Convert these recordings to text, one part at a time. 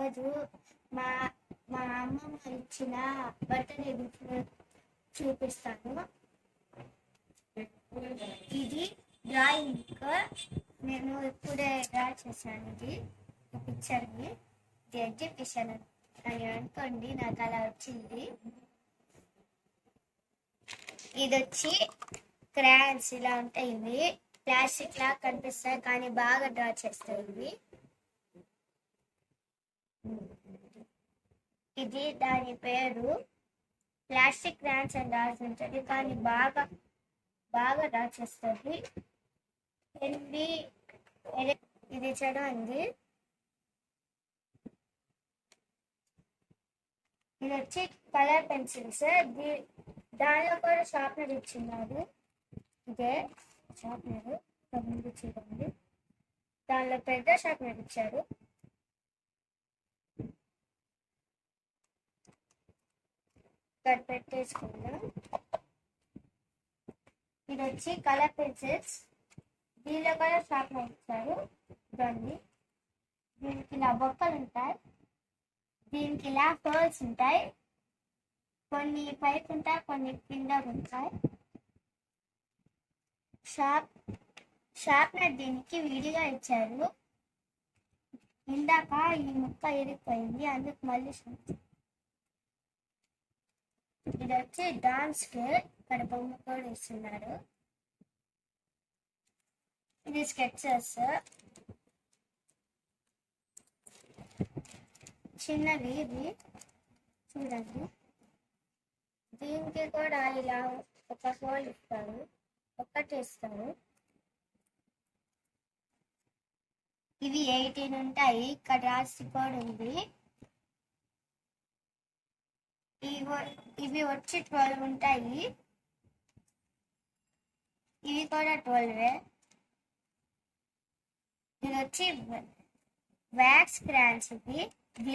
ఈరోజు మా మా అమ్మమ్మ ఇచ్చిన బర్త్డే గిఫ్ట్ చూపిస్తాను. ఇది డ్రాయింగ్ బుక్. నేను ఇప్పుడే డ్రా చేశాను. ఇది పిక్చర్ని ఇది ఎగ్జిబిషన్ అని అనుకోండి, నాకు అలా వచ్చింది. ఇది వచ్చి క్రాయన్స్ ఇలా ఉంటాయి. ఇవి ప్లాస్టిక్ లా కనిపిస్తాయి కానీ బాగా డ్రా చేస్తాయి ఇవి. ఇది దాని పేరు ప్లాస్టిక్ క్రాయన్స్ అని రాసి ఉంటుంది కానీ బాగా బాగా డ్రా చేస్తుంది. ఇది చదవండి. ఇది వచ్చి కలర్ పెన్సిల్స్. దానిలో కూడా షార్ప్నర్ ఇచ్చిన్నారు. ఇదే షార్ప్నర్ ముందు చూడండి, దానిలో పెద్ద షార్ప్నర్ ఇచ్చారు. ఇక్కడ పెట్టేసుకుందాం. ఇది వచ్చి కలర్ పెన్సిల్స్. దీనిలో కూడా షార్ప్నర్ ఇచ్చారు. దాన్ని దీనికి ఇలా బొక్కలు ఉంటాయి, దీనికి ఇలా హోల్స్ ఉంటాయి, కొన్ని పైకి ఉంటాయి, కొన్ని కింద ఉంటాయి. షార్ప్నర్ దీనికి విడిగా ఇచ్చారు. ఇందాక ఈ ముక్క ఇరిగిపోయింది, అందుకు మళ్ళీ ఇది వచ్చి డాన్స్ స్కేల్. ఇక్కడ బొమ్మ కూడా ఇస్తున్నారు. ఇది స్కెచెస్ చిన్నవి. ఇది చూడండి, దీనికి కూడా ఇలా ఒక హోల్ ఇస్తారు, ఒక్కటి ఇస్తారు. ఇవి 18 ఉంటాయి. ఇక్కడ రాసి కూడా ఉంది. ఇవి వచ్చి 12 ఉంటాయి. ఇవి కూడా 12. ఇది వచ్చి వ్యాక్స్ క్రాయన్స్. ఇవి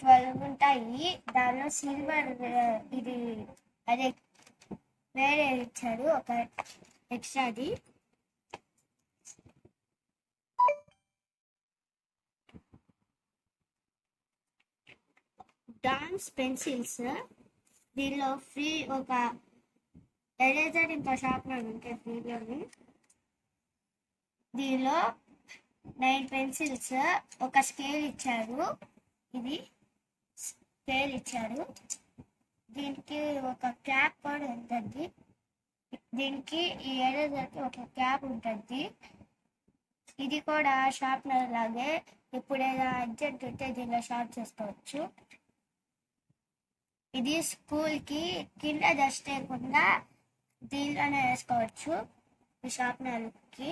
12 ఉంటాయి. దానిలో సిల్వర్ ఇది అదే వేరే ఇచ్చారు, ఒక ఎక్స్ట్రాది. Doms pencils. దీనిలో ఫ్రీ ఒక ఎరేజర్ ఇంకా షార్ప్నర్ ఉంటాయి ఫ్రీలోని. దీనిలో 9 పెన్సిల్స్, ఒక స్కేల్ ఇచ్చారు. ఇది స్కేల్ ఇచ్చారు. దీనికి ఒక క్యాప్ కూడా ఉంటుంది. దీనికి ఈ ఎరేజర్కి ఒక క్యాప్ ఉంటుంది. ఇది కూడా షార్ప్నర్ లాగే. ఎప్పుడైనా అర్జెంట్ ఉంటే దీనిలో షార్ప్ చేసుకోవచ్చు. ఇది స్కూల్కి కింద డస్ట్ లేకుండా దీనిలోనే వేసుకోవచ్చు ఈ షార్ప్నర్కి.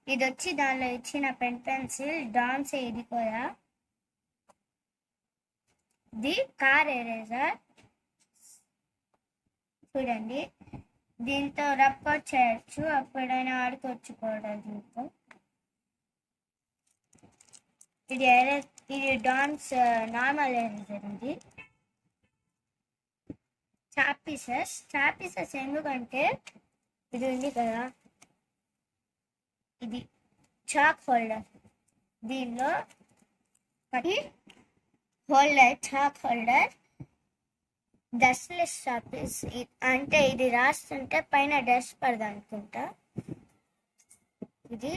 ఇది వచ్చి దానిలో ఇచ్చిన పెన్సిల్ డామ్స్. ఇది కూడా ఇది కార్ ఎరేజర్. చూడండి, దీంతో రబ్ కోట్ చేయొచ్చు, అప్పుడైనా ఆడుకోవచ్చు కూడా దీంతో. ఇది డామ్స్ నార్మల్ ఎరేజర్. ఇది చాపీసెస్ ఎందుకంటే ఇది ఉంది కదా, ఇది చాక్ హోల్డర్. దీనిలో చాక్ హోల్డర్ డస్ట్లెస్ చాపీస్. అంటే ఇది రాస్తుంటే పైన డస్ట్ పడదు అనుకుంటా. ఇది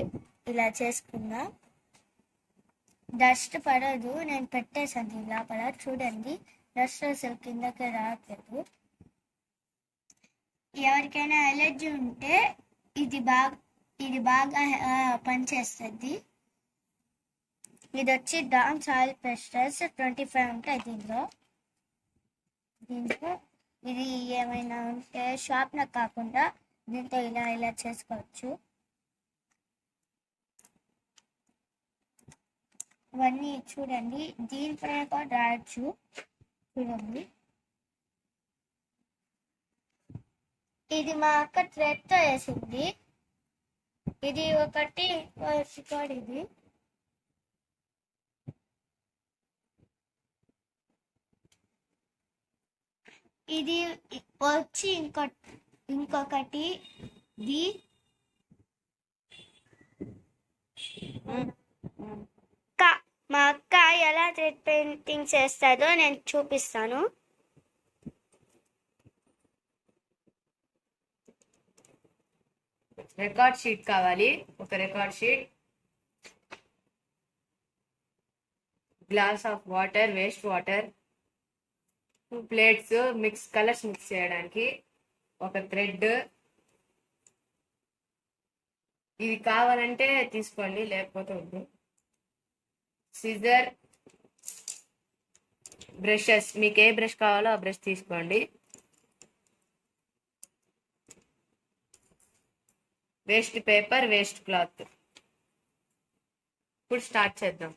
ఇలా చేసుకుందాం, డస్ట్ పడదు. నేను పెట్టేసాను దీని లోపల. చూడండి, డస్ట్ అసలు కిందకి రావట్లేదు. ఎవరికైనా ఎలర్జీ ఉంటే ఇది బాగా పనిచేస్తుంది. ఇది వచ్చి డామ్స్ ఆయిల్ పేస్టర్స్ 25 ఉంటాయి దీంట్లో. ఇది ఏమైనా ఉంటే షార్ప్నర్ కాకుండా దీంతో ఇలా చేసుకోవచ్చు. ఇవన్నీ చూడండి, దీనిపైన కూడా రాయొచ్చు. చూడండి, ఇది మా అక్క థ్రెడ్తో వేసింది. ఇది ఒకటి కూడా ఇది వచ్చి ఇంకొకటి ది మా అక్క ఎలా థ్రెడ్ పెయింటింగ్ చేస్తుందో నేను చూపిస్తాను. రికార్డ్ షీట్ కావాలి, ఒక record sheet, glass of water, waste water, 2 plates colours mix చేయడానికి, ఒక థ్రెడ్. ఇది కావాలంటే తీసుకోండి, లేకపోతే వద్దు. సిజర్, బ్రషెస్, మీకు ఏ బ్రష్ కావాలో ఆ బ్రష్ తీసుకోండి. Waste paper, waste cloth. ఇప్పుడు స్టార్ట్ చేద్దాం.